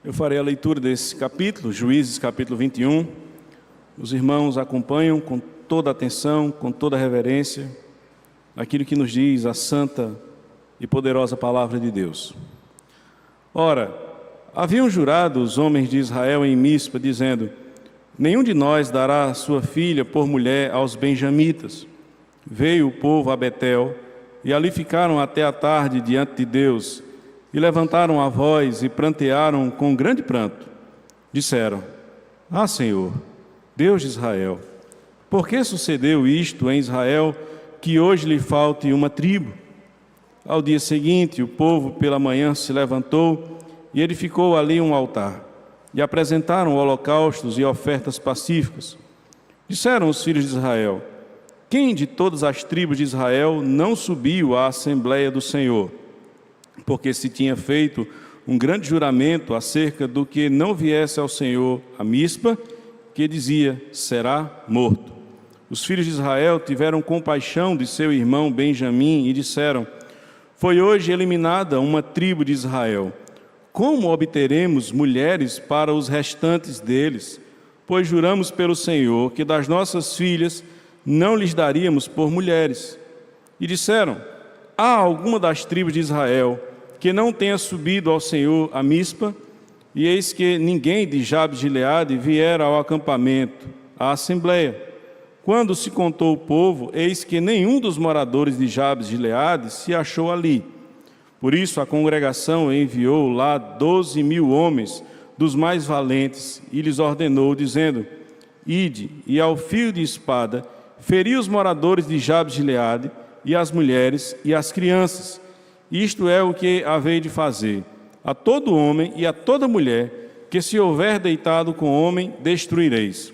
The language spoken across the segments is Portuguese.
Eu farei a leitura desse capítulo, Juízes, capítulo 21. Os irmãos acompanham com toda atenção, com toda reverência, aquilo que nos diz a santa e poderosa palavra de Deus. Ora, haviam jurado os homens de Israel em Mispa, dizendo: nenhum de nós dará sua filha por mulher aos benjamitas. Veio o povo a Betel, e ali ficaram até a tarde diante de Deus, e levantaram a voz e prantearam com grande pranto. Disseram: Ah, Senhor, Deus de Israel, por que sucedeu isto em Israel, que hoje lhe falte uma tribo? Ao dia seguinte, o povo pela manhã se levantou e edificou ali um altar, e apresentaram holocaustos e ofertas pacíficas. Disseram os filhos de Israel: quem de todas as tribos de Israel não subiu à Assembleia do Senhor? Porque se tinha feito um grande juramento acerca do que não viesse ao Senhor a Mispa, que dizia: será morto. Os filhos de Israel tiveram compaixão de seu irmão Benjamim e disseram: foi hoje eliminada uma tribo de Israel. Como obteremos mulheres para os restantes deles? Pois juramos pelo Senhor que das nossas filhas não lhes daríamos por mulheres. E disseram: há alguma das tribos de Israel que não tenha subido ao Senhor a Mispa? E eis que ninguém de Jabes de Gileade viera ao acampamento, à assembleia. Quando se contou o povo, eis que nenhum dos moradores de Jabes de Gileade se achou ali. Por isso a congregação enviou lá 12.000 homens dos mais valentes e lhes ordenou, dizendo: ide, e ao fio de espada feri os moradores de Jabes de Gileade, e as mulheres e as crianças. Isto é o que havei de fazer: a todo homem e a toda mulher que se houver deitado com homem, destruireis.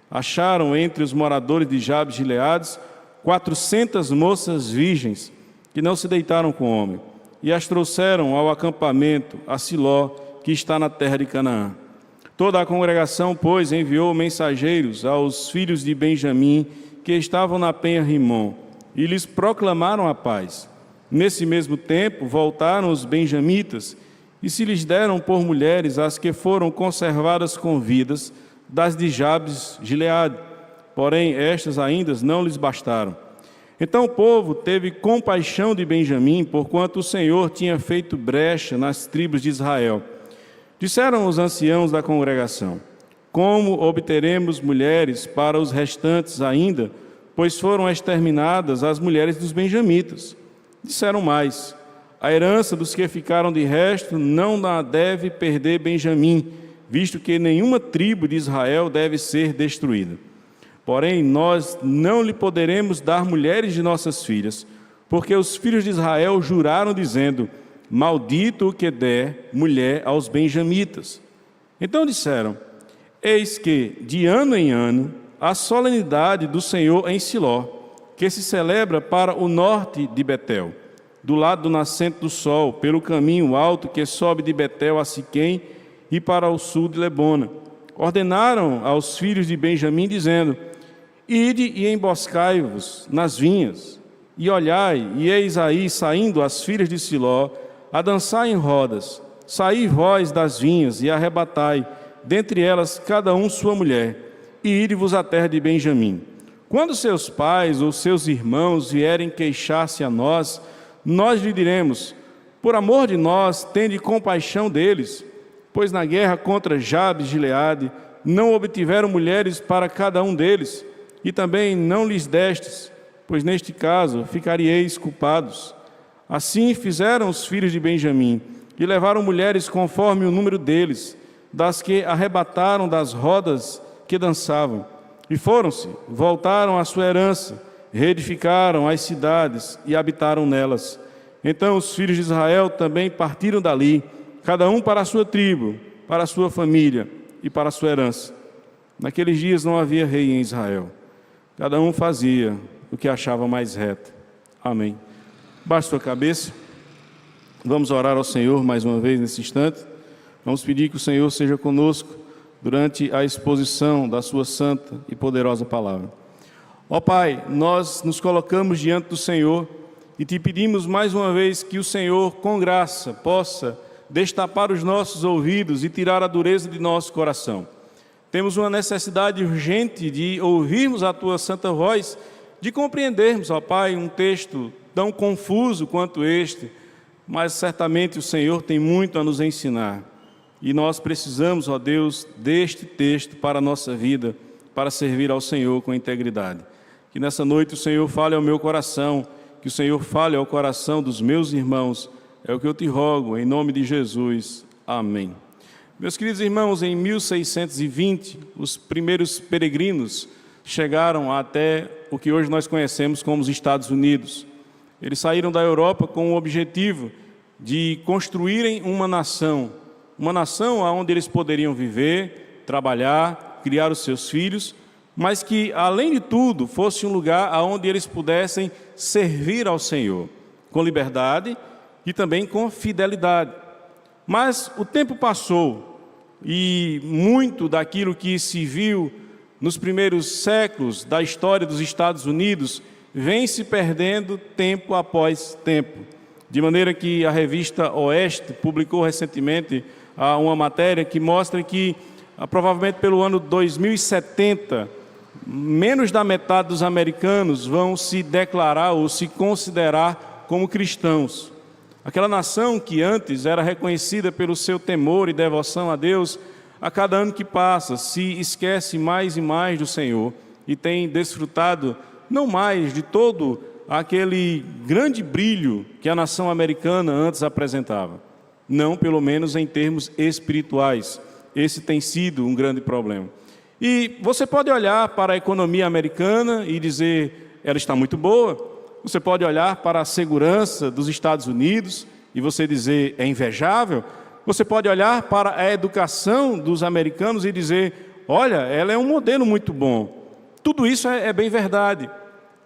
Acharam entre os moradores de Jabes de Gileade 400 moças virgens que não se deitaram com homem, e as trouxeram ao acampamento, a Siló, que está na terra de Canaã. Toda a congregação, pois, enviou mensageiros aos filhos de Benjamim, que estavam na penha Rimom, e lhes proclamaram a paz. Nesse mesmo tempo, voltaram os benjamitas, e se lhes deram por mulheres as que foram conservadas com vidas das de Jabes Gileade. Porém, estas ainda não lhes bastaram. Então o povo teve compaixão de Benjamim, porquanto o Senhor tinha feito brecha nas tribos de Israel. Disseram os anciãos da congregação: como obteremos mulheres para os restantes ainda, pois foram exterminadas as mulheres dos benjamitas? Disseram mais: a herança dos que ficaram de resto não a deve perder Benjamim, visto que nenhuma tribo de Israel deve ser destruída. Porém, nós não lhe poderemos dar mulheres de nossas filhas, porque os filhos de Israel juraram, dizendo: maldito o que der mulher aos benjamitas. Então disseram: eis que, de ano em ano, a solenidade do Senhor em Siló, que se celebra para o norte de Betel, do lado do nascente do sol, pelo caminho alto que sobe de Betel a Siquém e para o sul de Lebona. Ordenaram aos filhos de Benjamim, dizendo: ide e emboscai-vos nas vinhas, e olhai, e eis aí saindo as filhas de Siló, a dançar em rodas. Saí vós das vinhas e arrebatai, dentre elas cada um sua mulher, e ide-vos à terra de Benjamim. Quando seus pais ou seus irmãos vierem queixar-se a nós, nós lhe diremos: por amor de nós, tende compaixão deles, pois na guerra contra Jabes de Gileade não obtiveram mulheres para cada um deles, e também não lhes destes, pois neste caso ficaríeis culpados. Assim fizeram os filhos de Benjamim, e levaram mulheres conforme o número deles, das que arrebataram das rodas que dançavam. E foram-se, voltaram à sua herança, reedificaram as cidades e habitaram nelas. Então os filhos de Israel também partiram dali, cada um para a sua tribo, para a sua família e para a sua herança. Naqueles dias não havia rei em Israel. Cada um fazia o que achava mais reto. Amém. Baixe sua cabeça. Vamos orar ao Senhor mais uma vez nesse instante. Vamos pedir que o Senhor seja conosco durante a exposição da sua santa e poderosa palavra. Ó Pai, nós nos colocamos diante do Senhor e te pedimos mais uma vez que o Senhor, com graça, possa destapar os nossos ouvidos e tirar a dureza de nosso coração. Temos uma necessidade urgente de ouvirmos a Tua santa voz, de compreendermos, ó Pai, um texto tão confuso quanto este, mas certamente o Senhor tem muito a nos ensinar. E nós precisamos, ó Deus, deste texto para a nossa vida, para servir ao Senhor com integridade. Que nessa noite o Senhor fale ao meu coração, que o Senhor fale ao coração dos meus irmãos. É o que eu te rogo, em nome de Jesus. Amém. Meus queridos irmãos, em 1620, os primeiros peregrinos chegaram até o que hoje nós conhecemos como os Estados Unidos. Eles saíram da Europa com o objetivo de construírem uma nação onde eles poderiam viver, trabalhar, criar os seus filhos, mas que, além de tudo, fosse um lugar onde eles pudessem servir ao Senhor, com liberdade e também com fidelidade. Mas o tempo passou e muito daquilo que se viu nos primeiros séculos da história dos Estados Unidos vem se perdendo tempo após tempo. De maneira que a revista Oeste publicou recentemente uma matéria que mostra que, provavelmente pelo ano 2070, menos da metade dos americanos vão se declarar ou se considerar como cristãos. Aquela nação que antes era reconhecida pelo seu temor e devoção a Deus, a cada ano que passa se esquece mais e mais do Senhor e tem desfrutado não mais de todo aquele grande brilho que a nação americana antes apresentava. Não, pelo menos em termos espirituais. Esse tem sido um grande problema. E você pode olhar para a economia americana e dizer, ela está muito boa. Você pode olhar para a segurança dos Estados Unidos e você dizer, é invejável. Você pode olhar para a educação dos americanos e dizer, olha, ela é um modelo muito bom. Tudo isso é bem verdade.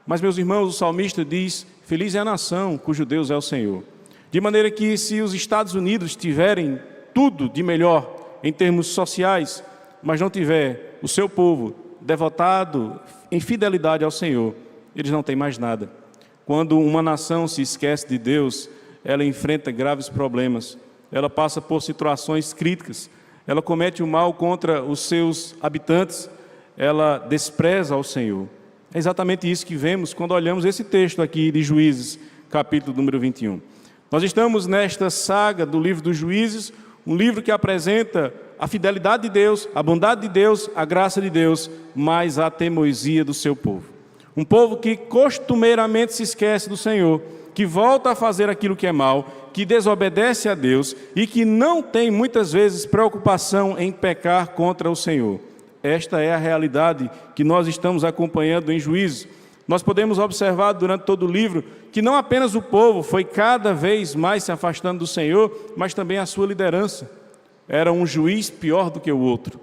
Mas, meus irmãos, o salmista diz, feliz é a nação cujo Deus é o Senhor. De maneira que, se os Estados Unidos tiverem tudo de melhor em termos sociais, mas não tiver o seu povo devotado em fidelidade ao Senhor, eles não têm mais nada. Quando uma nação se esquece de Deus, ela enfrenta graves problemas, ela passa por situações críticas, ela comete o mal contra os seus habitantes, ela despreza ao Senhor. É exatamente isso que vemos quando olhamos esse texto aqui de Juízes, capítulo número 21. Nós estamos nesta saga do livro dos Juízes, um livro que apresenta a fidelidade de Deus, a bondade de Deus, a graça de Deus, mas a teimosia do seu povo. Um povo que costumeiramente se esquece do Senhor, que volta a fazer aquilo que é mal, que desobedece a Deus e que não tem muitas vezes preocupação em pecar contra o Senhor. Esta é a realidade que nós estamos acompanhando em Juízes. Nós podemos observar durante todo o livro que não apenas o povo foi cada vez mais se afastando do Senhor, mas também a sua liderança. Era um juiz pior do que o outro.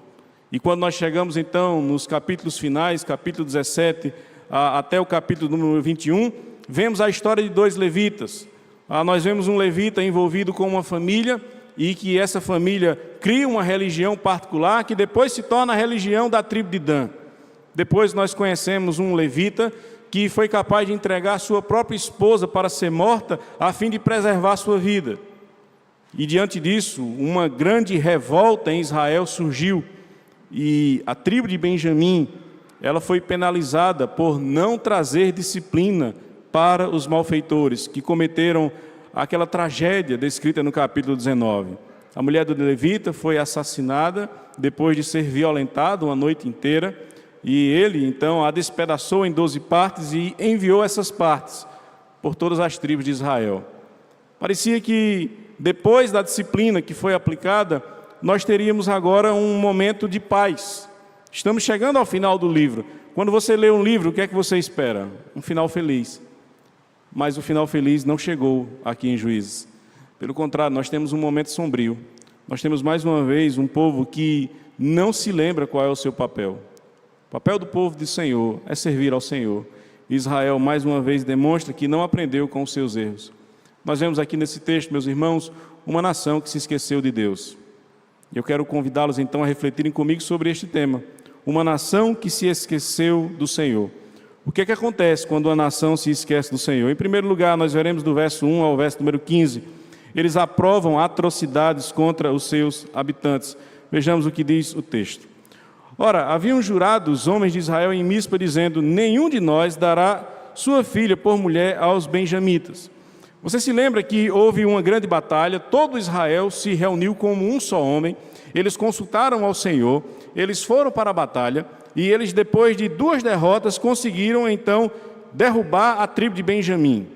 E quando nós chegamos então nos capítulos finais, capítulo 17 até o capítulo número 21, vemos a história de dois levitas. Nós vemos um levita envolvido com uma família e que essa família cria uma religião particular que depois se torna a religião da tribo de Dan. Depois nós conhecemos um levita que foi capaz de entregar sua própria esposa para ser morta a fim de preservar sua vida. E diante disso, uma grande revolta em Israel surgiu e a tribo de Benjamim, ela foi penalizada por não trazer disciplina para os malfeitores que cometeram aquela tragédia descrita no capítulo 19. A mulher do levita foi assassinada depois de ser violentada uma noite inteira e ele então a despedaçou em 12 partes e enviou essas partes por todas as tribos de Israel. Parecia que depois da disciplina que foi aplicada, nós teríamos agora um momento de paz. Estamos chegando ao final do livro. Quando você lê um livro, o que é que você espera? Um final feliz. Mas o final feliz não chegou aqui em Juízes. Pelo contrário, nós temos um momento sombrio. Nós temos mais uma vez um povo que não se lembra qual é o seu papel. O papel do povo do Senhor é servir ao Senhor. Israel, mais uma vez, demonstra que não aprendeu com os seus erros. Nós vemos aqui nesse texto, meus irmãos, uma nação que se esqueceu de Deus. Eu quero convidá-los então a refletirem comigo sobre este tema. Uma nação que se esqueceu do Senhor. O que é que acontece quando uma nação se esquece do Senhor? Em primeiro lugar, nós veremos do verso 1 ao verso número 15. Eles aprovam atrocidades contra os seus habitantes. Vejamos o que diz o texto. Ora, haviam jurado os homens de Israel em Mispa, dizendo: nenhum de nós dará sua filha por mulher aos benjamitas. Você se lembra que houve uma grande batalha, todo Israel se reuniu como um só homem, eles consultaram ao Senhor, eles foram para a batalha, e eles, depois de 2 derrotas, conseguiram então derrubar a tribo de Benjamim.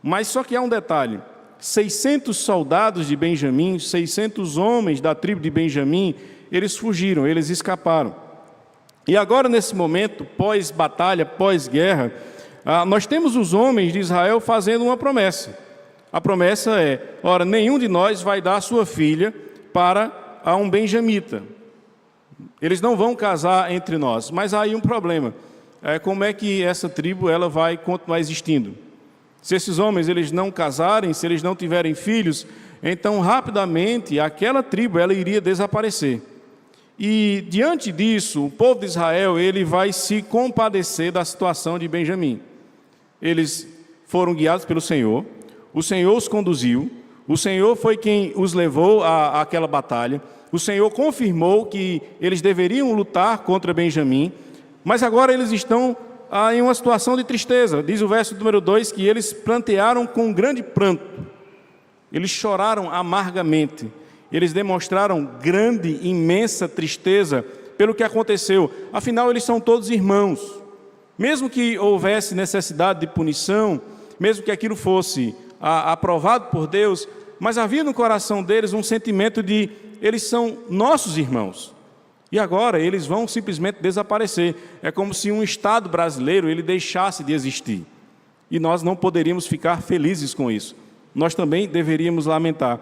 Mas só que há um detalhe: 600 soldados de Benjamim, 600 homens da tribo de Benjamim, eles fugiram, eles escaparam. E agora, nesse momento, pós-batalha, pós-guerra, nós temos os homens de Israel fazendo uma promessa. A promessa é: ora, nenhum de nós vai dar sua filha para um benjamita. Eles não vão casar entre nós. Mas há aí um problema. Como é que essa tribo ela vai continuar existindo? Se esses homens eles não casarem, se eles não tiverem filhos, então rapidamente aquela tribo ela iria desaparecer. E diante disso, o povo de Israel ele vai se compadecer da situação de Benjamim. Eles foram guiados pelo Senhor, o Senhor os conduziu, o Senhor foi quem os levou àquela batalha, o Senhor confirmou que eles deveriam lutar contra Benjamim, mas agora eles estão em uma situação de tristeza. Diz o verso número 2 que eles plantearam com grande pranto, eles choraram amargamente, eles demonstraram grande, imensa tristeza pelo que aconteceu. Afinal, eles são todos irmãos. Mesmo que houvesse necessidade de punição, mesmo que aquilo fosse aprovado por Deus, mas havia no coração deles um sentimento de eles são nossos irmãos. E agora eles vão simplesmente desaparecer. É como se um Estado brasileiro ele deixasse de existir. E nós não poderíamos ficar felizes com isso. Nós também deveríamos lamentar.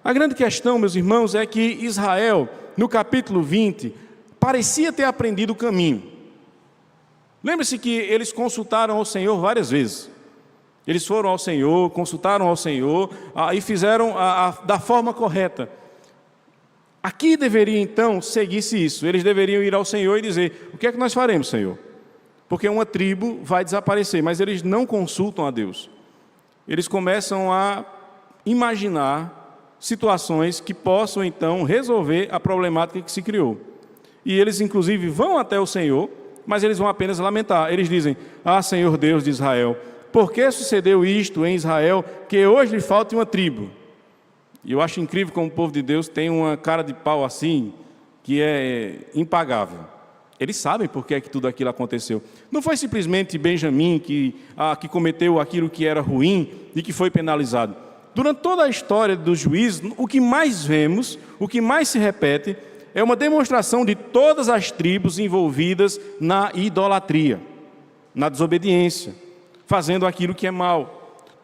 A grande questão, meus irmãos, é que Israel, no capítulo 20, parecia ter aprendido o caminho. Lembre-se que eles consultaram ao Senhor várias vezes. Eles foram ao Senhor, consultaram ao Senhor e fizeram da forma correta. Aqui deveria então seguir-se isso. Eles deveriam ir ao Senhor e dizer: o que é que nós faremos, Senhor? Porque uma tribo vai desaparecer, mas eles não consultam a Deus. Eles começam a imaginar situações que possam então resolver a problemática que se criou. E eles inclusive vão até o Senhor, mas eles vão apenas lamentar. Eles dizem: ah, Senhor Deus de Israel, por que sucedeu isto em Israel, que hoje lhe falta uma tribo? E eu acho incrível como o povo de Deus tem uma cara de pau assim, que é impagável. Eles sabem por que é que tudo aquilo aconteceu. Não foi simplesmente Benjamim que cometeu aquilo que era ruim e que foi penalizado. Durante toda a história dos juízes, o que mais vemos, o que mais se repete, é uma demonstração de todas as tribos envolvidas na idolatria, na desobediência, fazendo aquilo que é mal.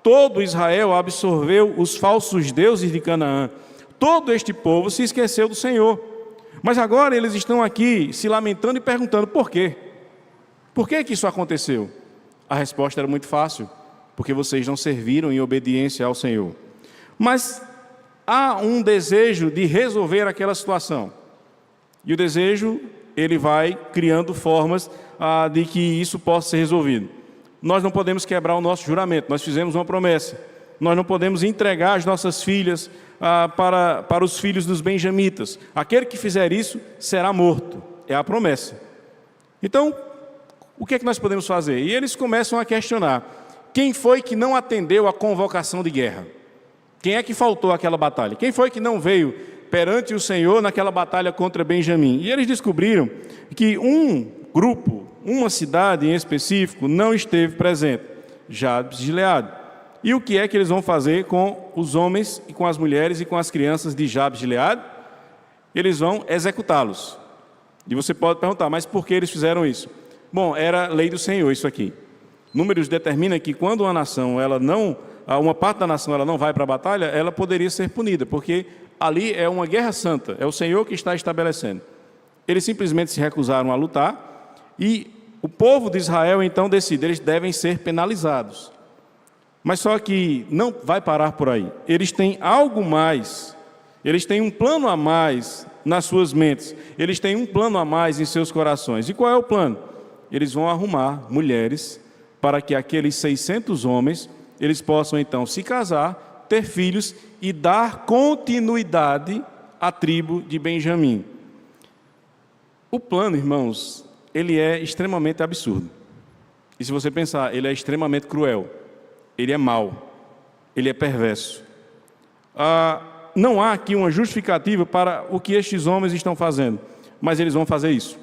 Todo Israel absorveu os falsos deuses de Canaã. Todo este povo se esqueceu do Senhor. Mas agora eles estão aqui se lamentando e perguntando por quê? Por que que isso aconteceu? A resposta era muito fácil: porque vocês não serviram em obediência ao Senhor. Mas há um desejo de resolver aquela situação. E o desejo, ele vai criando formas de que isso possa ser resolvido. Nós não podemos quebrar o nosso juramento, nós fizemos uma promessa. Nós não podemos entregar as nossas filhas para os filhos dos benjamitas. Aquele que fizer isso será morto, é a promessa. Então, o que é que nós podemos fazer? E eles começam a questionar: quem foi que não atendeu à convocação de guerra? Quem é que faltou àquela batalha? Quem foi que não veio perante o Senhor naquela batalha contra Benjamim? E eles descobriram que um grupo, uma cidade em específico, não esteve presente: Jabes de Gileade. E o que é que eles vão fazer com os homens e com as mulheres e com as crianças de Jabes de Gileade? Eles vão executá-los. E você pode perguntar: mas por que eles fizeram isso? Bom, era lei do Senhor isso aqui. Números determina que quando uma nação, uma parte da nação ela não vai para a batalha, ela poderia ser punida, porque ali é uma guerra santa, é o Senhor que está estabelecendo. Eles simplesmente se recusaram a lutar e o povo de Israel então decide: eles devem ser penalizados. Mas só que não vai parar por aí. Eles têm algo mais, eles têm um plano a mais nas suas mentes, eles têm um plano a mais em seus corações. E qual é o plano? Eles vão arrumar mulheres para que aqueles 600 homens, eles possam então se casar, ter filhos e dar continuidade à tribo de Benjamim. O plano, irmãos, ele é extremamente absurdo. E se você pensar, ele é extremamente cruel, ele é mau, ele é perverso. Não há aqui uma justificativa para o que estes homens estão fazendo, mas eles vão fazer isso.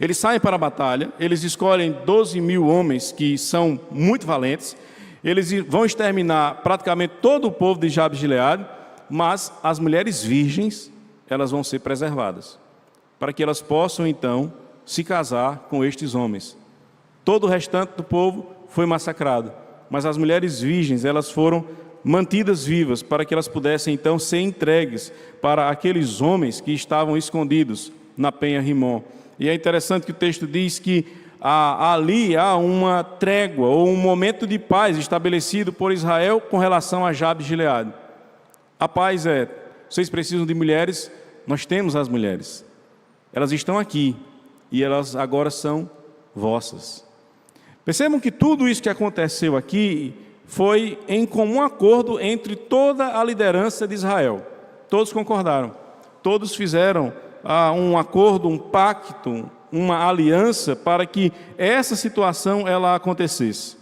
Eles saem para a batalha, eles escolhem 12.000 homens que são muito valentes, eles vão exterminar praticamente todo o povo de Jabes de Gileade, mas as mulheres virgens, elas vão ser preservadas, para que elas possam então se casar com estes homens. Todo o restante do povo foi massacrado, mas as mulheres virgens, elas foram mantidas vivas, para que elas pudessem então ser entregues para aqueles homens que estavam escondidos na penha Rimon. E é interessante que o texto diz que ali há uma trégua ou um momento de paz estabelecido por Israel com relação a Jabes de Gileade. A paz é: vocês precisam de mulheres, nós temos as mulheres. Elas estão aqui e elas agora são vossas. Percebam que tudo isso que aconteceu aqui foi em comum acordo entre toda a liderança de Israel. Todos concordaram, todos fizeram um acordo, um pacto, uma aliança para que essa situação ela acontecesse.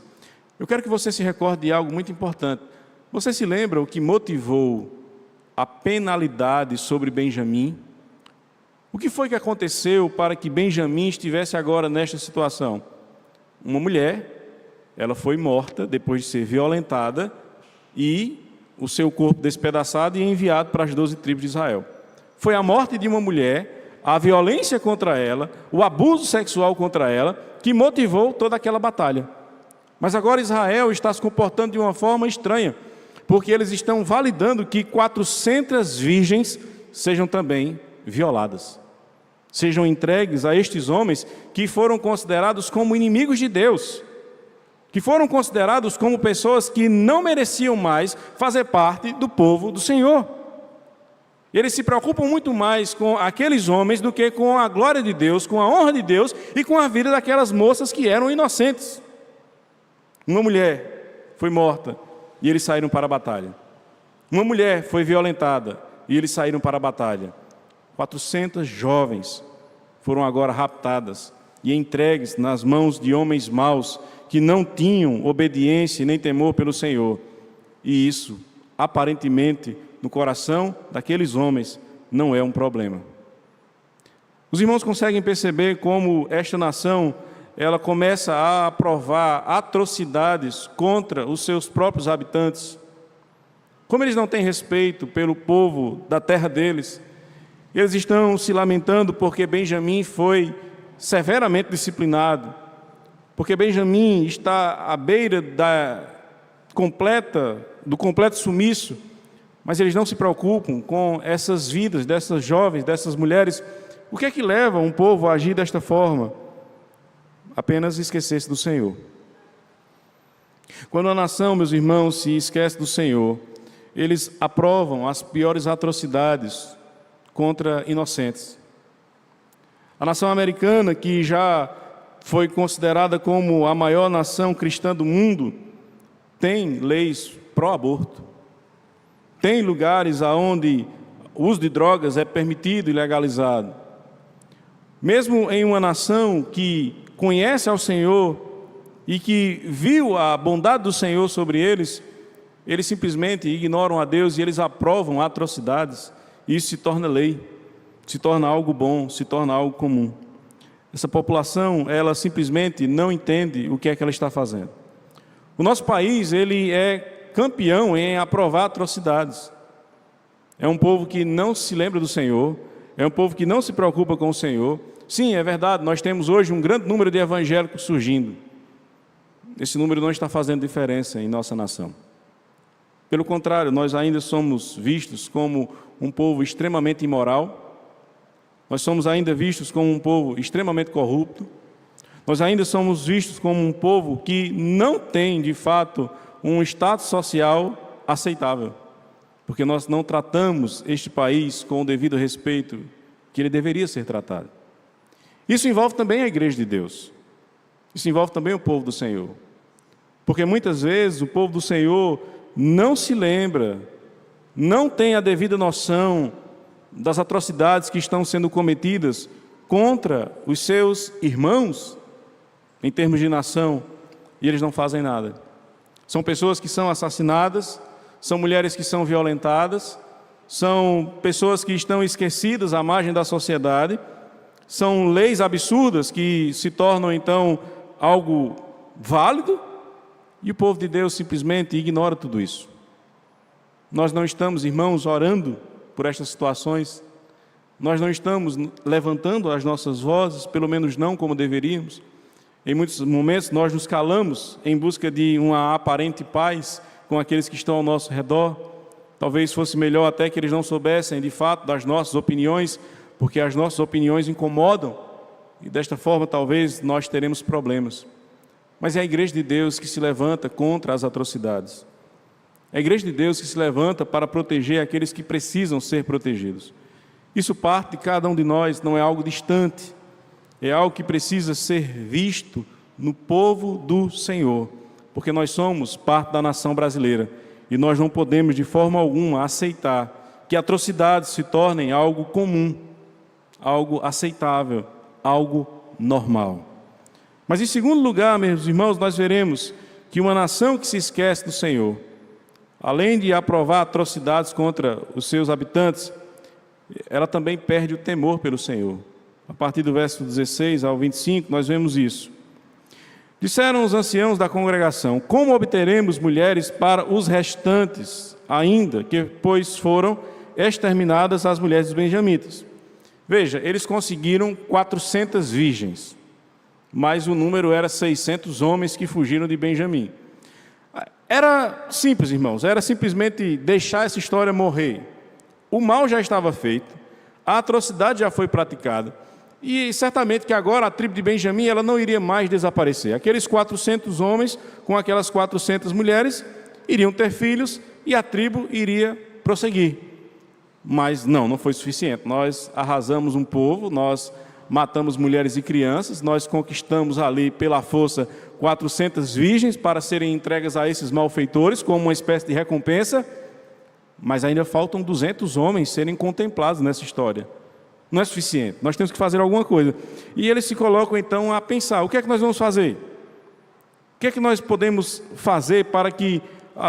Eu quero que você se recorde de algo muito importante. Você se lembra o que motivou a penalidade sobre Benjamim? O que foi que aconteceu para que Benjamim estivesse agora nesta situação? Uma mulher, ela foi morta depois de ser violentada e o seu corpo despedaçado e enviado para as 12 tribos de Israel. Foi a morte de uma mulher, a violência contra ela, o abuso sexual contra ela, que motivou toda aquela batalha. Mas agora Israel está se comportando de uma forma estranha, porque eles estão validando que 400 virgens sejam também violadas, sejam entregues a estes homens que foram considerados como inimigos de Deus, que foram considerados como pessoas que não mereciam mais fazer parte do povo do Senhor. Eles se preocupam muito mais com aqueles homens do que com a glória de Deus, com a honra de Deus e com a vida daquelas moças que eram inocentes. Uma mulher foi morta e eles saíram para a batalha. Uma mulher foi violentada e eles saíram para a batalha. 400 jovens foram agora raptadas e entregues nas mãos de homens maus que não tinham obediência nem temor pelo Senhor. E isso, aparentemente, no coração daqueles homens, não é um problema. Os irmãos conseguem perceber como esta nação, ela começa a aprovar atrocidades contra os seus próprios habitantes. Como eles não têm respeito pelo povo da terra deles, eles estão se lamentando porque Benjamim foi severamente disciplinado, porque Benjamim está à beira do completo sumiço, mas eles não se preocupam com essas vidas dessas jovens, dessas mulheres. O que é que leva um povo a agir desta forma? Apenas esquecer-se do Senhor. Quando a nação, meus irmãos, se esquece do Senhor, eles aprovam as piores atrocidades contra inocentes. A nação americana, que já foi considerada como a maior nação cristã do mundo, tem leis pró-aborto. Tem lugares onde o uso de drogas é permitido e legalizado. Mesmo em uma nação que conhece ao Senhor e que viu a bondade do Senhor sobre eles, eles simplesmente ignoram a Deus e eles aprovam atrocidades. E isso se torna lei, se torna algo bom, se torna algo comum. Essa população, ela simplesmente não entende o que é que ela está fazendo. O nosso país, ele é campeão em aprovar atrocidades. É um povo que não se lembra do Senhor, é um povo que não se preocupa com o Senhor. Sim, é verdade, nós temos hoje um grande número de evangélicos surgindo. Esse número não está fazendo diferença em nossa nação. Pelo contrário, nós ainda somos vistos como um povo extremamente imoral, nós somos ainda vistos como um povo extremamente corrupto, nós ainda somos vistos como um povo que não tem, de fato, um status social aceitável, porque nós não tratamos este país com o devido respeito que ele deveria ser tratado. Isso envolve também a igreja de Deus, isso envolve também o povo do Senhor, porque muitas vezes o povo do Senhor não se lembra não têm a devida noção das atrocidades que estão sendo cometidas contra os seus irmãos, em termos de nação, e eles não fazem nada. São pessoas que são assassinadas, são mulheres que são violentadas, são pessoas que estão esquecidas à margem da sociedade, são leis absurdas que se tornam então algo válido, e o povo de Deus simplesmente ignora tudo isso. Nós não estamos, irmãos, orando por estas situações, nós não estamos levantando as nossas vozes, pelo menos não como deveríamos. Em muitos momentos nós nos calamos em busca de uma aparente paz com aqueles que estão ao nosso redor. Talvez fosse melhor até que eles não soubessem de fato das nossas opiniões, porque as nossas opiniões incomodam, e desta forma talvez nós teremos problemas. Mas é a igreja de Deus que se levanta contra as atrocidades. É a igreja de Deus que se levanta para proteger aqueles que precisam ser protegidos. Isso parte de cada um de nós, não é algo distante, é algo que precisa ser visto no povo do Senhor, porque nós somos parte da nação brasileira e nós não podemos de forma alguma aceitar que atrocidades se tornem algo comum, algo aceitável, algo normal. Mas em segundo lugar, meus irmãos, nós veremos que uma nação que se esquece do Senhor, além de aprovar atrocidades contra os seus habitantes, ela também perde o temor pelo Senhor. A partir do verso 16 ao 25, nós vemos isso. Disseram os anciãos da congregação: como obteremos mulheres para os restantes, ainda que, pois, foram exterminadas as mulheres dos benjamitas? Veja, eles conseguiram 400 virgens, mas o número era 600 homens que fugiram de Benjamim. Era simples, irmãos, era simplesmente deixar essa história morrer. O mal já estava feito, a atrocidade já foi praticada, e certamente que agora a tribo de Benjamim ela não iria mais desaparecer. Aqueles 400 homens com aquelas 400 mulheres iriam ter filhos e a tribo iria prosseguir. Mas não foi suficiente. Nós arrasamos um povo, nós matamos mulheres e crianças, nós conquistamos ali pela força 400 virgens para serem entregas a esses malfeitores como uma espécie de recompensa, mas ainda faltam 200 homens serem contemplados nessa história. Não é suficiente, nós temos que fazer alguma coisa. E eles se colocam então a pensar: o que é que nós vamos fazer? O que é que nós podemos fazer para que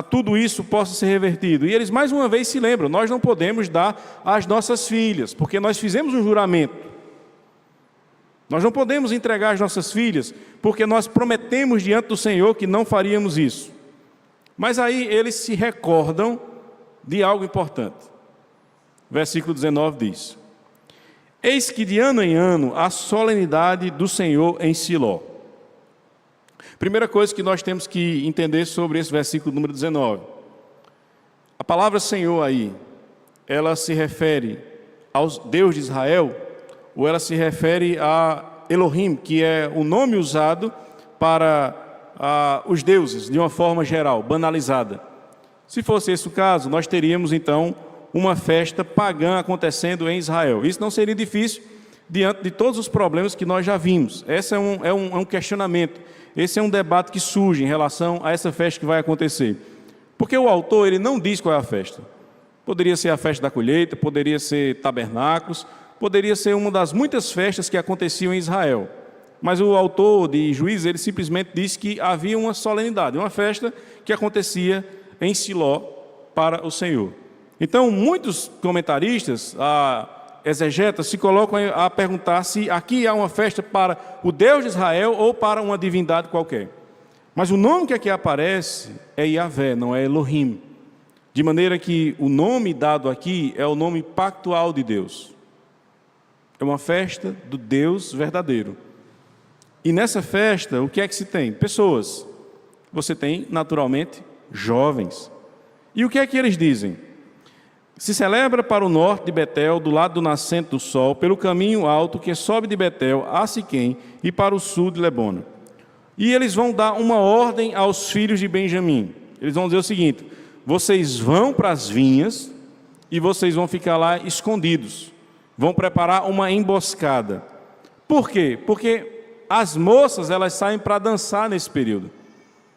tudo isso possa ser revertido? E eles mais uma vez se lembram: nós não podemos dar as nossas filhas, porque nós fizemos um juramento. Nós não podemos entregar as nossas filhas, porque nós prometemos diante do Senhor que não faríamos isso. Mas aí eles se recordam de algo importante. Versículo 19 diz: eis que de ano em ano a solenidade do Senhor em Siló. Primeira coisa que nós temos que entender sobre esse versículo número 19. A palavra Senhor aí, ela se refere ao Deus de Israel, ou ela se refere a Elohim, que é o nome usado para os deuses, de uma forma geral, banalizada. Se fosse esse o caso, nós teríamos então uma festa pagã acontecendo em Israel. Isso não seria difícil diante de todos os problemas que nós já vimos. Esse é um questionamento, esse é um debate que surge em relação a essa festa que vai acontecer. Porque o autor ele não diz qual é a festa. Poderia ser a festa da colheita, poderia ser tabernáculos, poderia ser uma das muitas festas que aconteciam em Israel. Mas o autor de Juízes, ele simplesmente diz que havia uma solenidade, uma festa que acontecia em Siló para o Senhor. Então, muitos comentaristas, exegetas, se colocam a perguntar se aqui há uma festa para o Deus de Israel ou para uma divindade qualquer. Mas o nome que aqui aparece é Yahvé, não é Elohim. De maneira que o nome dado aqui é o nome pactual de Deus. É uma festa do Deus verdadeiro. E nessa festa, o que é que se tem? Pessoas. Você tem, naturalmente, jovens. E o que é que eles dizem? Se celebra para o norte de Betel, do lado do nascente do sol, pelo caminho alto que sobe de Betel a Siquém e para o sul de Lebona. E eles vão dar uma ordem aos filhos de Benjamim. Eles vão dizer o seguinte: vocês vão para as vinhas e vocês vão ficar lá escondidos. Vão preparar uma emboscada. Por quê? Porque as moças, elas saem para dançar nesse período.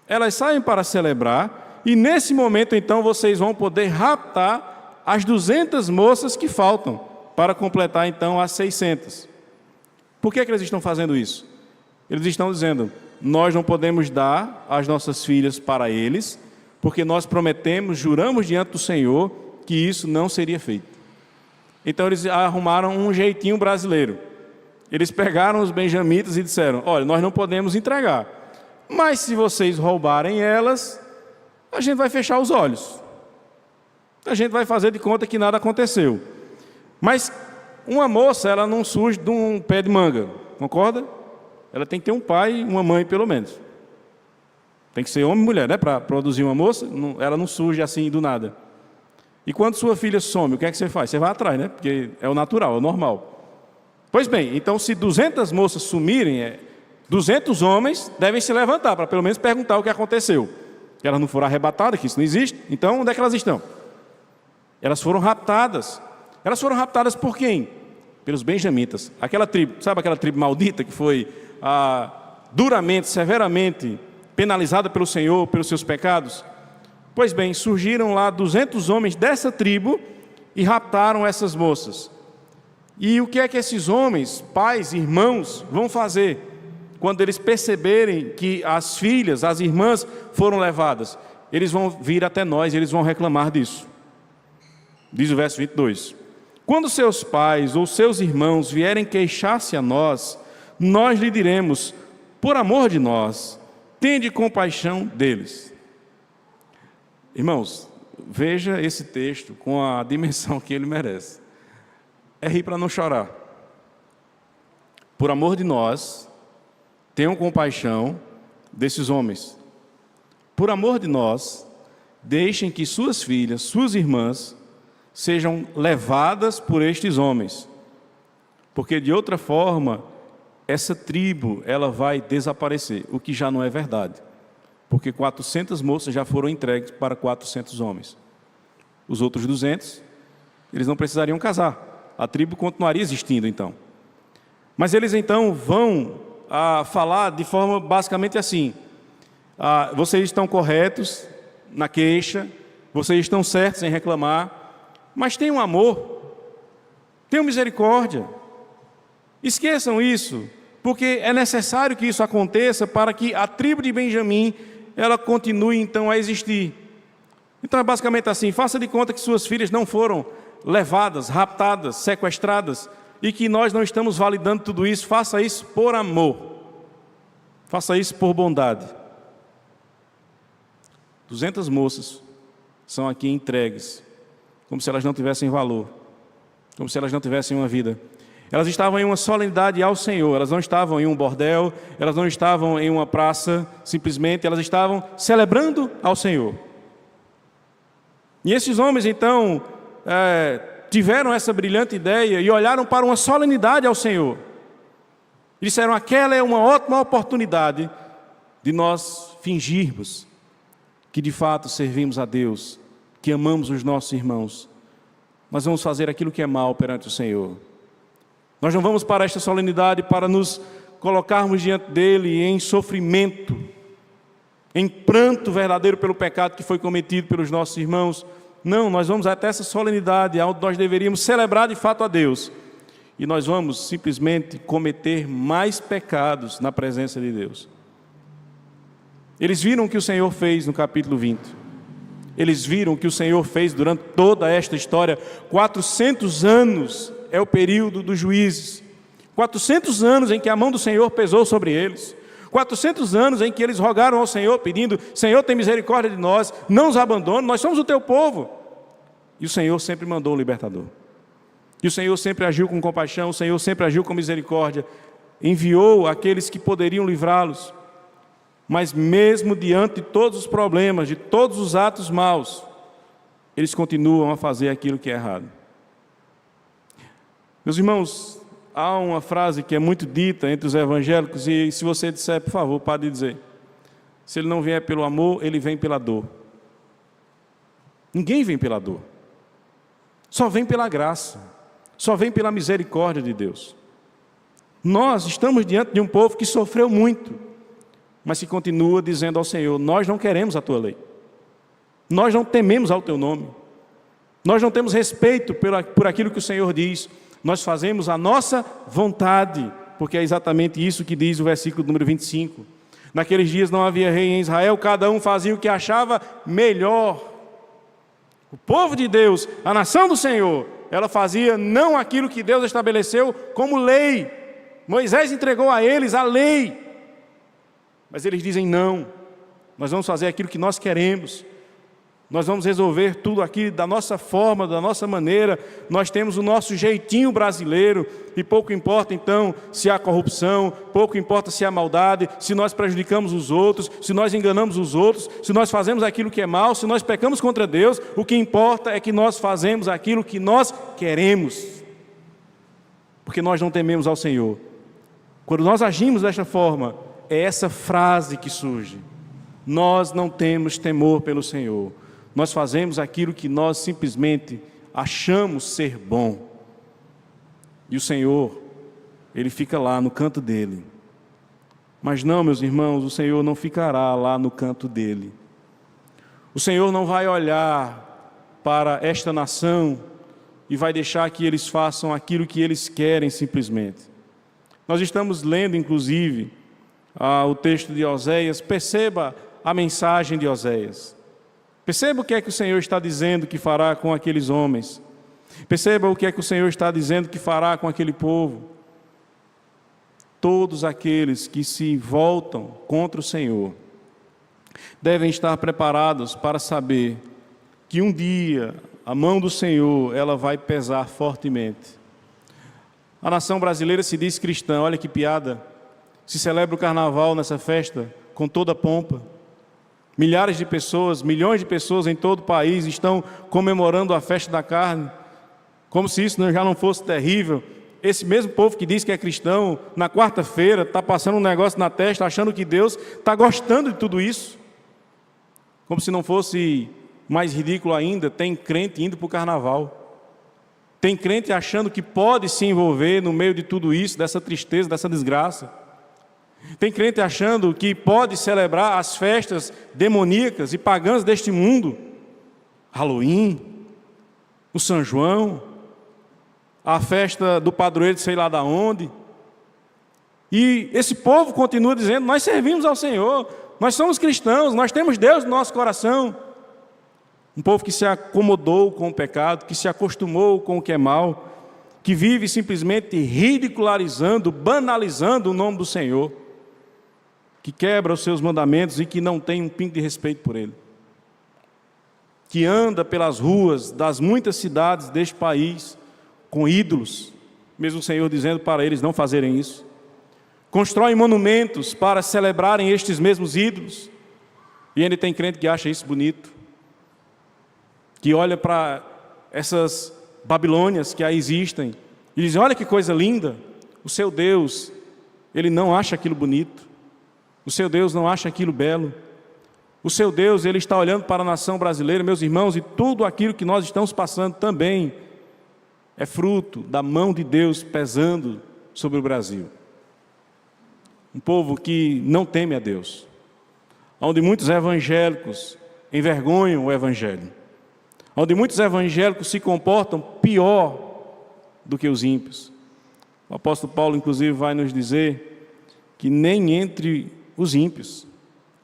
Elas saem para celebrar, e nesse momento, então, vocês vão poder raptar as 200 moças que faltam para completar então as 600. Por que eles estão fazendo isso? Eles estão dizendo: nós não podemos dar as nossas filhas para eles, porque nós prometemos, juramos diante do Senhor que isso não seria feito. Então eles arrumaram um jeitinho brasileiro. Eles pegaram os benjamitas e disseram: olha, nós não podemos entregar, mas se vocês roubarem elas, a gente vai fechar os olhos. A gente vai fazer de conta que nada aconteceu. Mas uma moça, ela não surge de um pé de manga, concorda? Ela tem que ter um pai e uma mãe, pelo menos. Tem que ser homem e mulher, né? Para produzir uma moça, ela não surge assim do nada. E quando sua filha some, o que é que você faz? Você vai atrás, né? Porque é o natural, é o normal. Pois bem, então se 200 moças sumirem, 200 homens devem se levantar para pelo menos perguntar o que aconteceu. Que elas não foram arrebatadas, que isso não existe. Então, onde é que elas estão? Elas foram raptadas. Elas foram raptadas por quem? Pelos benjamitas. Aquela tribo, sabe aquela tribo maldita que foi duramente, severamente penalizada pelo Senhor, pelos seus pecados? Pois bem, surgiram lá 200 homens dessa tribo e raptaram essas moças. E o que é que esses homens, pais, irmãos, vão fazer quando eles perceberem que as filhas, as irmãs foram levadas? Eles vão vir até nós e eles vão reclamar disso. Diz o verso 22. Quando seus pais ou seus irmãos vierem queixar-se a nós, nós lhe diremos: por amor de nós, tende compaixão deles. Irmãos, veja esse texto com a dimensão que ele merece. É rir para não chorar. Por amor de nós, tenham compaixão desses homens. Por amor de nós, deixem que suas filhas, suas irmãs, sejam levadas por estes homens. Porque de outra forma, essa tribo, ela vai desaparecer, o que já não é verdade. Porque 400 moças já foram entregues para 400 homens. Os outros 200, eles não precisariam casar. A tribo continuaria existindo então. Mas eles então vão falar de forma basicamente assim: vocês estão corretos na queixa, vocês estão certos em reclamar, mas tenham amor, tenham misericórdia. Esqueçam isso, porque é necessário que isso aconteça para que a tribo de Benjamim ela continue então a existir. Então é basicamente assim: faça de conta que suas filhas não foram levadas, raptadas, sequestradas, e que nós não estamos validando tudo isso. Faça isso por amor, faça isso por bondade. 200 moças são aqui entregues, como se elas não tivessem valor, como se elas não tivessem uma vida. Elas estavam em uma solenidade ao Senhor, elas não estavam em um bordel, elas não estavam em uma praça, simplesmente, elas estavam celebrando ao Senhor. E esses homens, então, tiveram essa brilhante ideia e olharam para uma solenidade ao Senhor. E disseram: aquela é uma ótima oportunidade de nós fingirmos que de fato servimos a Deus, que amamos os nossos irmãos. Nós vamos fazer aquilo que é mal perante o Senhor. Nós não vamos para esta solenidade para nos colocarmos diante dele em sofrimento, em pranto verdadeiro pelo pecado que foi cometido pelos nossos irmãos. Não, nós vamos até essa solenidade onde nós deveríamos celebrar de fato a Deus. E nós vamos simplesmente cometer mais pecados na presença de Deus. Eles viram o que o Senhor fez no capítulo 20. Eles viram o que o Senhor fez durante toda esta história. 400 anos é o período dos juízes. 400 anos em que a mão do Senhor pesou sobre eles. 400 anos em que eles rogaram ao Senhor, pedindo: Senhor, tem misericórdia de nós, não nos abandone, nós somos o teu povo. E o Senhor sempre mandou o libertador. E o Senhor sempre agiu com compaixão, o Senhor sempre agiu com misericórdia. Enviou aqueles que poderiam livrá-los. Mas mesmo diante de todos os problemas, de todos os atos maus, eles continuam a fazer aquilo que é errado. Meus irmãos, há uma frase que é muito dita entre os evangélicos, e se você disser, por favor, pare de dizer: se ele não vier pelo amor, ele vem pela dor. Ninguém vem pela dor, só vem pela graça, só vem pela misericórdia de Deus. Nós estamos diante de um povo que sofreu muito, mas que continua dizendo ao Senhor: nós não queremos a tua lei, nós não tememos ao teu nome, Nós não temos respeito por aquilo que o Senhor diz. Nós fazemos a nossa vontade, porque é exatamente isso que diz o versículo número 25. Naqueles dias não havia rei em Israel, cada um fazia o que achava melhor. O povo de Deus, a nação do Senhor, ela fazia não aquilo que Deus estabeleceu como lei. Moisés entregou a eles a lei. Mas eles dizem não, nós vamos fazer aquilo que nós queremos. Nós vamos resolver tudo aqui da nossa forma, da nossa maneira. Nós temos o nosso jeitinho brasileiro. E pouco importa então se há corrupção, pouco importa se há maldade, se nós prejudicamos os outros, se nós enganamos os outros, se nós fazemos aquilo que é mal, se nós pecamos contra Deus. O que importa é que nós fazemos aquilo que nós queremos. Porque nós não tememos ao Senhor. Quando nós agimos desta forma, é essa frase que surge: nós não temos temor pelo Senhor. Nós fazemos aquilo que nós simplesmente achamos ser bom. E o Senhor, Ele fica lá no canto dele. Mas não, meus irmãos, o Senhor não ficará lá no canto dele. O Senhor não vai olhar para esta nação e vai deixar que eles façam aquilo que eles querem simplesmente. Nós estamos lendo, inclusive, o texto de Oséias. Perceba a mensagem de Oséias. Perceba o que é que o Senhor está dizendo que fará com aqueles homens. Perceba o que é que o Senhor está dizendo que fará com aquele povo. Todos aqueles que se voltam contra o Senhor devem estar preparados para saber que um dia a mão do Senhor ela vai pesar fortemente. A nação brasileira se diz cristã, olha que piada. Se celebra o carnaval nessa festa com toda a pompa. Milhares de pessoas, milhões de pessoas em todo o país estão comemorando a festa da carne, como se isso já não fosse terrível. Esse mesmo povo que diz que é cristão, na quarta-feira, está passando um negócio na testa, achando que Deus está gostando de tudo isso. Como se não fosse mais ridículo ainda, tem crente indo para o carnaval. Tem crente achando que pode se envolver no meio de tudo isso, dessa tristeza, dessa desgraça. Tem crente achando que pode celebrar as festas demoníacas e pagãs deste mundo. Halloween, o São João, a festa do padroeiro de sei lá da onde. E esse povo continua dizendo: nós servimos ao Senhor, nós somos cristãos, nós temos Deus no nosso coração. Um povo que se acomodou com o pecado, que se acostumou com o que é mal, que vive simplesmente ridicularizando, banalizando o nome do Senhor, que quebra os seus mandamentos e que não tem um pingo de respeito por Ele, que anda pelas ruas das muitas cidades deste país com ídolos, mesmo o Senhor dizendo para eles não fazerem isso, constroem monumentos para celebrarem estes mesmos ídolos, e ainda tem crente que acha isso bonito, que olha para essas Babilônias que aí existem e diz: olha que coisa linda. O seu Deus, Ele não acha aquilo bonito. O seu Deus não acha aquilo belo. O seu Deus, Ele está olhando para a nação brasileira, meus irmãos, e tudo aquilo que nós estamos passando também é fruto da mão de Deus pesando sobre o Brasil. Um povo que não teme a Deus, onde muitos evangélicos envergonham o Evangelho, onde muitos evangélicos se comportam pior do que os ímpios. O apóstolo Paulo, inclusive, vai nos dizer que nem entre os ímpios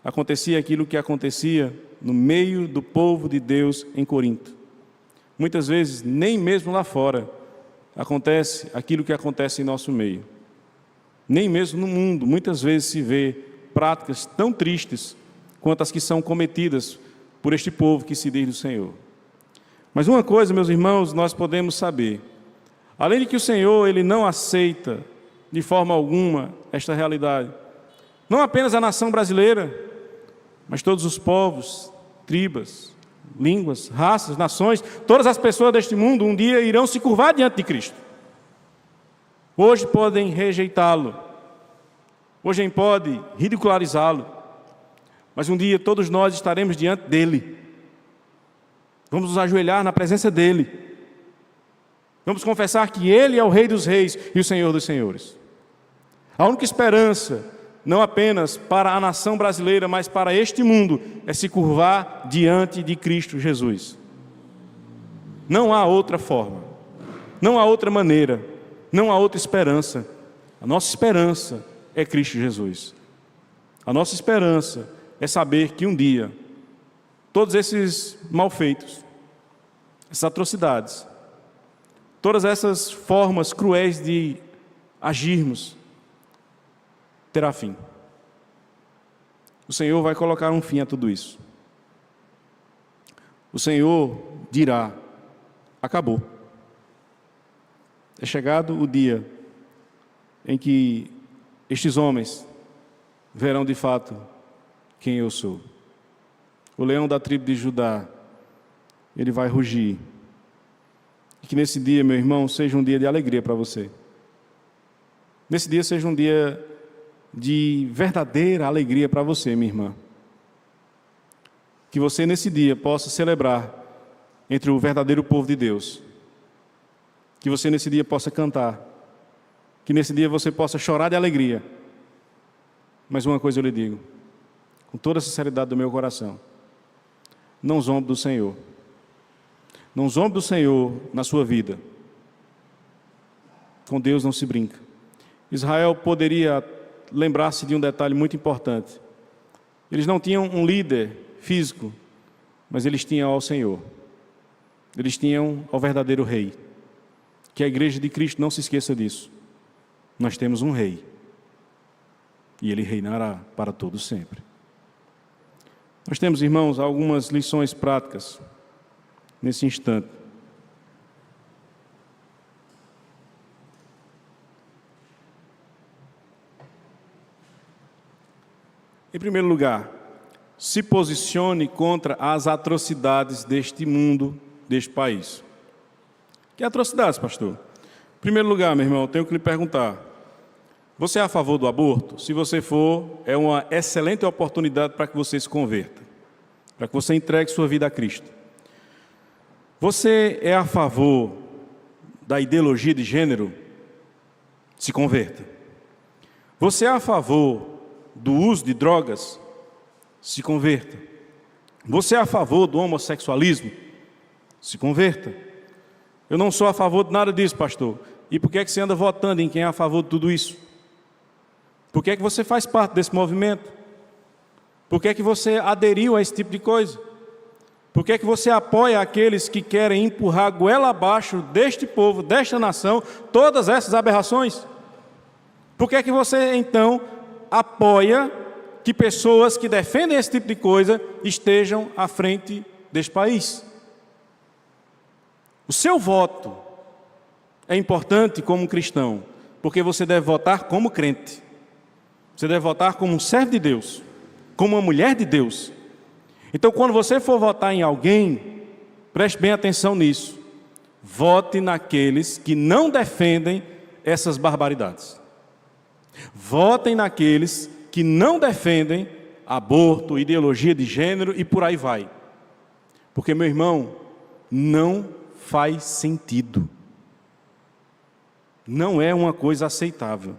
acontecia aquilo que acontecia no meio do povo de Deus em Corinto. Muitas vezes, nem mesmo lá fora, acontece aquilo que acontece em nosso meio. Nem mesmo no mundo, muitas vezes se vê práticas tão tristes quanto as que são cometidas por este povo que se diz do Senhor. Mas uma coisa, meus irmãos, nós podemos saber: além de que o Senhor, Ele não aceita de forma alguma esta realidade, não apenas a nação brasileira, mas todos os povos, tribos, línguas, raças, nações, todas as pessoas deste mundo um dia irão se curvar diante de Cristo. Hoje podem rejeitá-lo, hoje podem ridicularizá-lo, mas um dia todos nós estaremos diante dele. Vamos nos ajoelhar na presença dele. Vamos confessar que Ele é o Rei dos Reis e o Senhor dos Senhores. A única esperança, não apenas para a nação brasileira, mas para este mundo, é se curvar diante de Cristo Jesus. Não há outra forma, não há outra maneira, não há outra esperança. A nossa esperança é Cristo Jesus. A nossa esperança é saber que um dia, todos esses malfeitos, essas atrocidades, todas essas formas cruéis de agirmos, terá fim. O Senhor vai colocar um fim a tudo isso. O Senhor dirá: acabou. É chegado o dia em que estes homens verão de fato quem eu sou. O leão da tribo de Judá, ele vai rugir. E que nesse dia, meu irmão, seja um dia de alegria para você. Nesse dia seja um dia de verdadeira alegria para você, minha irmã. Que você nesse dia possa celebrar entre o verdadeiro povo de Deus. Que você nesse dia possa cantar. Que nesse dia você possa chorar de alegria. Mas uma coisa eu lhe digo, com toda a sinceridade do meu coração: não zombe do Senhor. Não zombe do Senhor na sua vida. Com Deus não se brinca. Israel poderia lembrar-se de um detalhe muito importante. Eles não tinham um líder físico, mas eles tinham ao Senhor. Eles tinham ao verdadeiro rei. Que a igreja de Cristo não se esqueça disso. Nós temos um rei. E ele reinará para todo sempre. Nós temos, irmãos, algumas lições práticas nesse instante. Em primeiro lugar, se posicione contra as atrocidades deste mundo, deste país. Que atrocidades, pastor? Em primeiro lugar, meu irmão, eu tenho que lhe perguntar: você é a favor do aborto? Se você for, é uma excelente oportunidade para que você se converta, para que você entregue sua vida a Cristo. Você é a favor da ideologia de gênero? Se converta. Você é a favor do uso de drogas? Se converta. Você é a favor do homossexualismo? Se converta. Eu não sou a favor de nada disso, pastor. E por que é que você anda votando em quem é a favor de tudo isso? Por que é que você faz parte desse movimento? Por que é que você aderiu a esse tipo de coisa? Por que é que você apoia aqueles que querem empurrar goela abaixo deste povo, desta nação, todas essas aberrações? Por que é que você, então, apoia que pessoas que defendem esse tipo de coisa estejam à frente deste país? O seu voto é importante como um cristão, porque você deve votar como crente. Você deve votar como um servo de Deus, como uma mulher de Deus. Então, quando você for votar em alguém, preste bem atenção nisso. Vote naqueles que não defendem essas barbaridades. Votem naqueles que não defendem aborto, ideologia de gênero e por aí vai. Porque, meu irmão, não faz sentido. Não é uma coisa aceitável.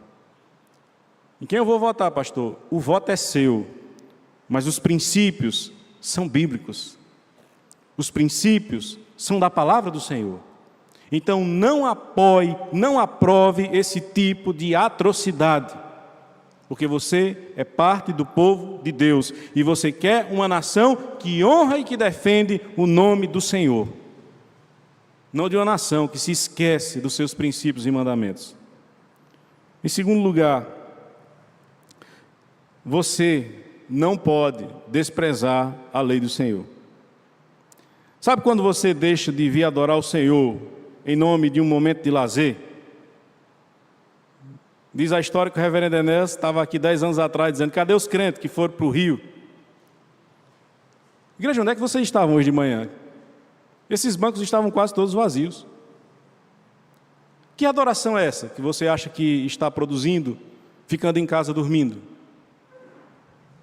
Em quem eu vou votar, pastor? O voto é seu, mas os princípios são bíblicos. Os princípios são da palavra do Senhor. Então não apoie, não aprove esse tipo de atrocidade, porque você é parte do povo de Deus e você quer uma nação que honra e que defende o nome do Senhor, não de uma nação que se esquece dos seus princípios e mandamentos. Em segundo lugar, você não pode desprezar a lei do Senhor. Sabe quando você deixa de vir adorar o Senhor em nome de um momento de lazer? Diz a história que o reverendo Enéas estava aqui 10 anos atrás dizendo: cadê os crentes que foram para o Rio? Igreja, onde é que vocês estavam hoje de manhã? Esses bancos estavam quase todos vazios. Que adoração é essa que você acha que está produzindo, ficando em casa dormindo?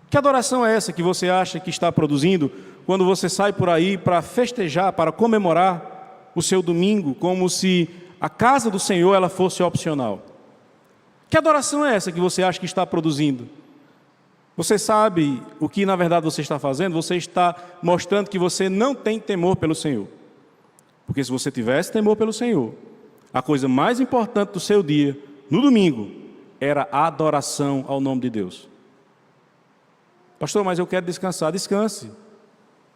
Que adoração é essa que você acha que está produzindo quando você sai por aí para festejar, para comemorar o seu domingo, como se a casa do Senhor ela fosse opcional? Que adoração é essa que você acha que está produzindo? Você sabe o que na verdade você está fazendo? Você está mostrando que você não tem temor pelo Senhor. Porque se você tivesse temor pelo Senhor, a coisa mais importante do seu dia, no domingo, era a adoração ao nome de Deus. Pastor, mas eu quero descansar. Descanse,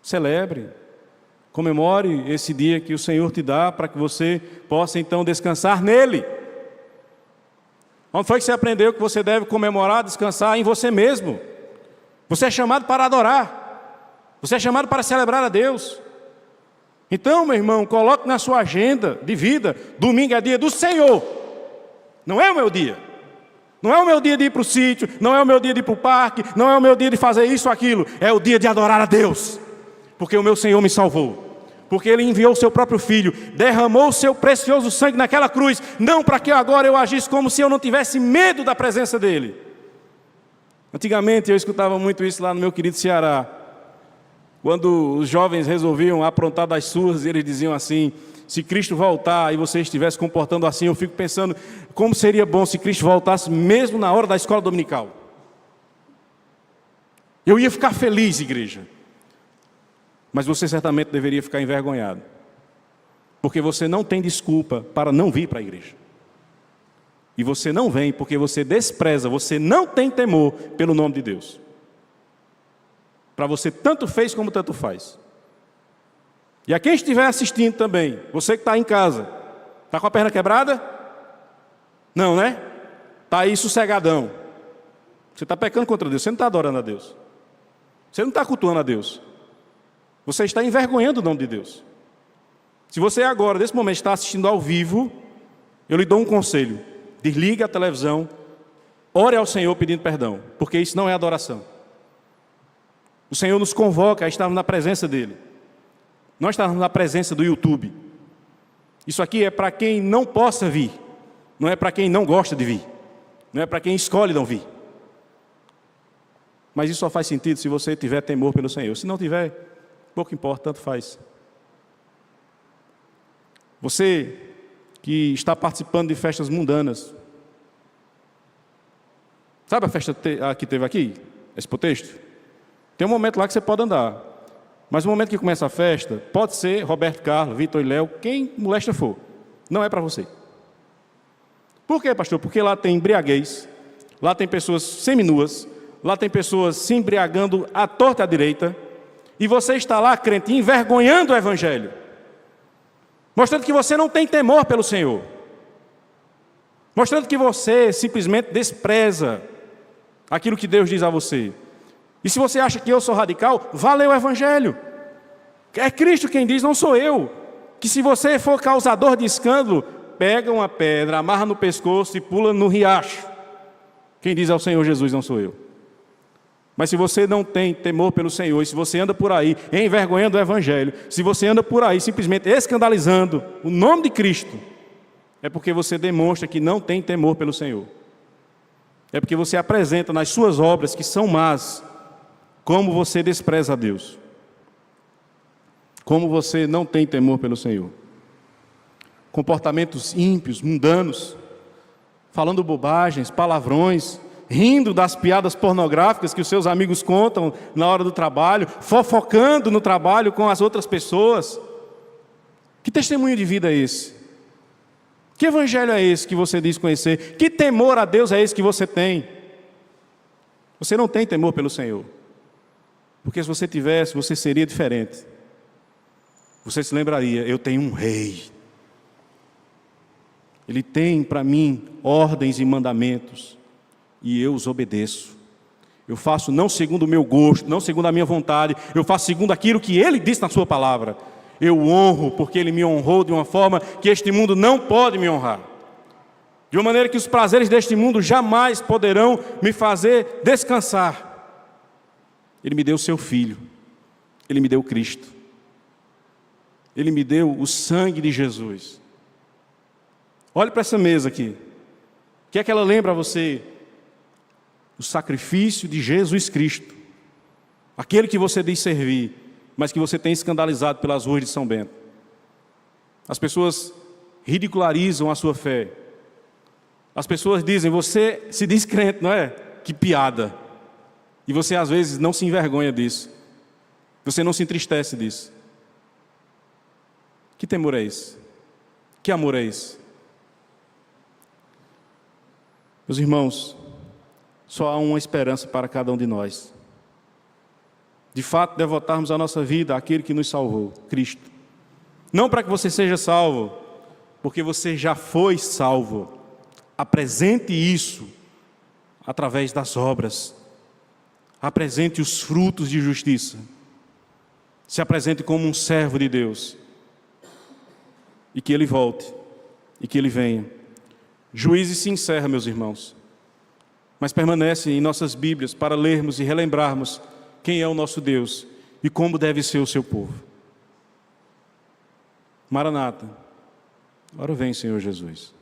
celebre, comemore esse dia que o Senhor te dá, para que você possa então descansar nele. Onde foi que você aprendeu que você deve comemorar, descansar em você mesmo? Você é chamado para adorar, você é chamado para celebrar a Deus. Então, meu irmão, coloque na sua agenda de vida, domingo é dia do Senhor, não é o meu dia. Não é o meu dia de ir para o sítio, não é o meu dia de ir para o parque, não é o meu dia de fazer isso ou aquilo, é o dia de adorar a Deus, porque o meu Senhor me salvou, porque Ele enviou o seu próprio Filho, derramou o seu precioso sangue naquela cruz, não para que agora eu agisse como se eu não tivesse medo da presença dEle. Antigamente eu escutava muito isso lá no meu querido Ceará, quando os jovens resolviam aprontar das suas, eles diziam assim: se Cristo voltar e você estivesse comportando assim, eu fico pensando, como seria bom se Cristo voltasse mesmo na hora da escola dominical. Eu ia ficar feliz, igreja. Mas você certamente deveria ficar envergonhado, porque você não tem desculpa para não vir para a igreja. E você não vem porque você despreza, você não tem temor pelo nome de Deus. Para você tanto fez como tanto faz. E a quem estiver assistindo também, você que está em casa, está com a perna quebrada? Não, né? Está aí sossegadão. Você está pecando contra Deus, você não está adorando a Deus. Você não está cultuando a Deus. Você está envergonhando o nome de Deus. Se você agora, nesse momento, está assistindo ao vivo, eu lhe dou um conselho: desligue a televisão, ore ao Senhor pedindo perdão, porque isso não é adoração. O Senhor nos convoca a estarmos na presença dEle. Nós estamos na presença do YouTube. Isso aqui é para quem não possa vir, não é para quem não gosta de vir, não é para quem escolhe não vir. Mas isso só faz sentido se você tiver temor pelo Senhor. Se não tiver, pouco importa, tanto faz. Você que está participando de festas mundanas, sabe a festa que teve aqui? Esse pretexto? Tem um momento lá que você pode andar. Mas no momento que começa a festa, pode ser Roberto Carlos, Vitor e Léo, quem molesta for. Não é para você. Por quê, pastor? Porque lá tem embriaguez, lá tem pessoas seminuas, lá tem pessoas se embriagando à torta e à direita, e você está lá, crente, envergonhando o Evangelho, mostrando que você não tem temor pelo Senhor, mostrando que você simplesmente despreza aquilo que Deus diz a você. E se você acha que eu sou radical, vá ler o Evangelho. É Cristo quem diz, não sou eu, que se você for causador de escândalo, pega uma pedra, amarra no pescoço e pula no riacho. Quem diz ao Senhor Jesus, não sou eu. Mas se você não tem temor pelo Senhor, e se você anda por aí envergonhando o Evangelho, se você anda por aí simplesmente escandalizando o nome de Cristo, é porque você demonstra que não tem temor pelo Senhor. É porque você apresenta nas suas obras, que são más, como você despreza a Deus, como você não tem temor pelo Senhor. Comportamentos ímpios, mundanos, falando bobagens, palavrões, rindo das piadas pornográficas que os seus amigos contam na hora do trabalho, fofocando no trabalho com as outras pessoas. Que testemunho de vida é esse? Que evangelho é esse que você diz conhecer? Que temor a Deus é esse que você tem? Você não tem temor pelo Senhor. Porque se você tivesse, você seria diferente. Você se lembraria, eu tenho um rei. Ele tem para mim ordens e mandamentos, e eu os obedeço. Eu faço não segundo o meu gosto, não segundo a minha vontade, eu faço segundo aquilo que Ele disse na sua palavra. Eu honro, porque Ele me honrou de uma forma que este mundo não pode me honrar. De uma maneira que os prazeres deste mundo jamais poderão me fazer descansar. Ele me deu o seu Filho, Ele me deu Cristo, Ele me deu o sangue de Jesus. Olhe para essa mesa aqui. O que é que ela lembra a você? O sacrifício de Jesus Cristo, aquele que você diz servir, mas que você tem escandalizado pelas ruas de São Bento. As pessoas ridicularizam a sua fé. As pessoas dizem, você se diz crente, não é? Que piada. E você às vezes não se envergonha disso. Você não se entristece disso. Que temor é esse? Que amor é esse? Meus irmãos, só há uma esperança para cada um de nós. De fato, devotarmos a nossa vida àquele que nos salvou, Cristo. Não para que você seja salvo, porque você já foi salvo. Apresente isso através das obras. Apresente os frutos de justiça. Se apresente como um servo de Deus. E que Ele volte. E que Ele venha. Juízes se encerra, meus irmãos. Mas permanece em nossas Bíblias para lermos e relembrarmos quem é o nosso Deus e como deve ser o seu povo. Maranata. Ora vem, Senhor Jesus.